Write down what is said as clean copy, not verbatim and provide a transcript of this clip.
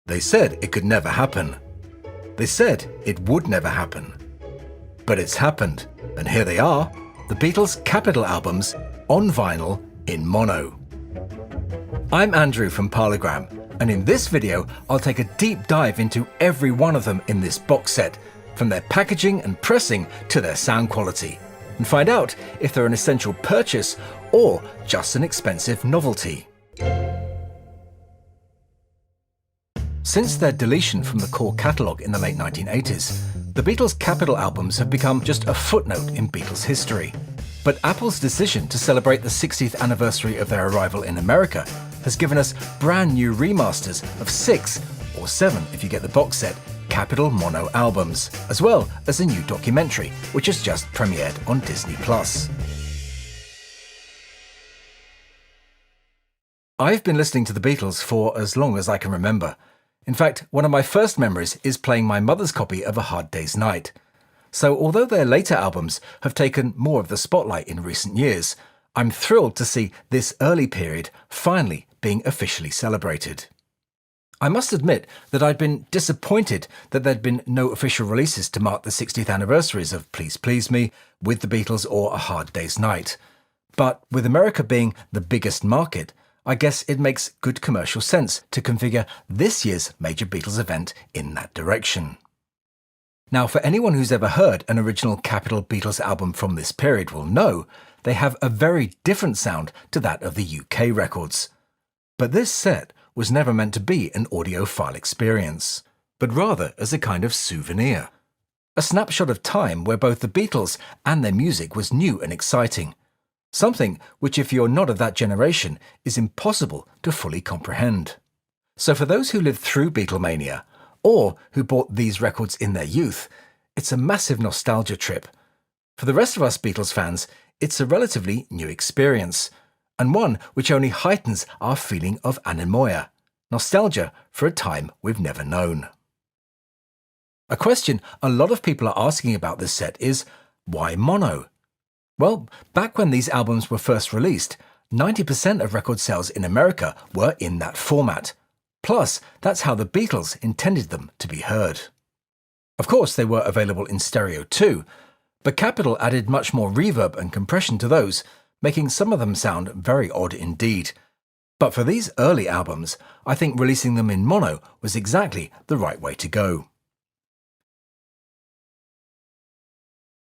They said it could never happen. They said it would never happen. But it's happened, and here they are, the Beatles' Capitol albums on vinyl in mono. I'm Andrew from Parlogram, and in this video I'll take a deep dive into every one of them in this box set, from their packaging and pressing to their sound quality, and find out if they're an essential purchase or just an expensive novelty. Since their deletion from the core catalogue in the late 1980s, the Beatles' Capitol albums have become just a footnote in Beatles history. But Apple's decision to celebrate the 60th anniversary of their arrival in America has given us brand new remasters of 6, or 7 if you get the box set, Capitol mono albums, as well as a new documentary, which has just premiered on Disney+. I've been listening to the Beatles for as long as I can remember. In fact, one of my first memories is playing my mother's copy of A Hard Day's Night. So although their later albums have taken more of the spotlight in recent years, I'm thrilled to see this early period finally being officially celebrated. I must admit that I'd been disappointed that there'd been no official releases to mark the 60th anniversaries of Please Please Me, With the Beatles or A Hard Day's Night. But with America being the biggest market, I guess it makes good commercial sense to configure this year's major Beatles event in that direction. Now, for anyone who's ever heard an original Capitol Beatles album from this period will know they have a very different sound to that of the UK records. But this set was never meant to be an audiophile experience, but rather as a kind of souvenir. A snapshot of time where both the Beatles and their music was new and exciting. Something which, if you're not of that generation, is impossible to fully comprehend. So for those who lived through Beatlemania, or who bought these records in their youth, it's a massive nostalgia trip. For the rest of us Beatles fans, it's a relatively new experience, and one which only heightens our feeling of anemoia, nostalgia for a time we've never known. A question a lot of people are asking about this set is, why mono? Well, back when these albums were first released, 90% of record sales in America were in that format. Plus, that's how the Beatles intended them to be heard. Of course, they were available in stereo too, but Capitol added much more reverb and compression to those, making some of them sound very odd indeed. But for these early albums, I think releasing them in mono was exactly the right way to go.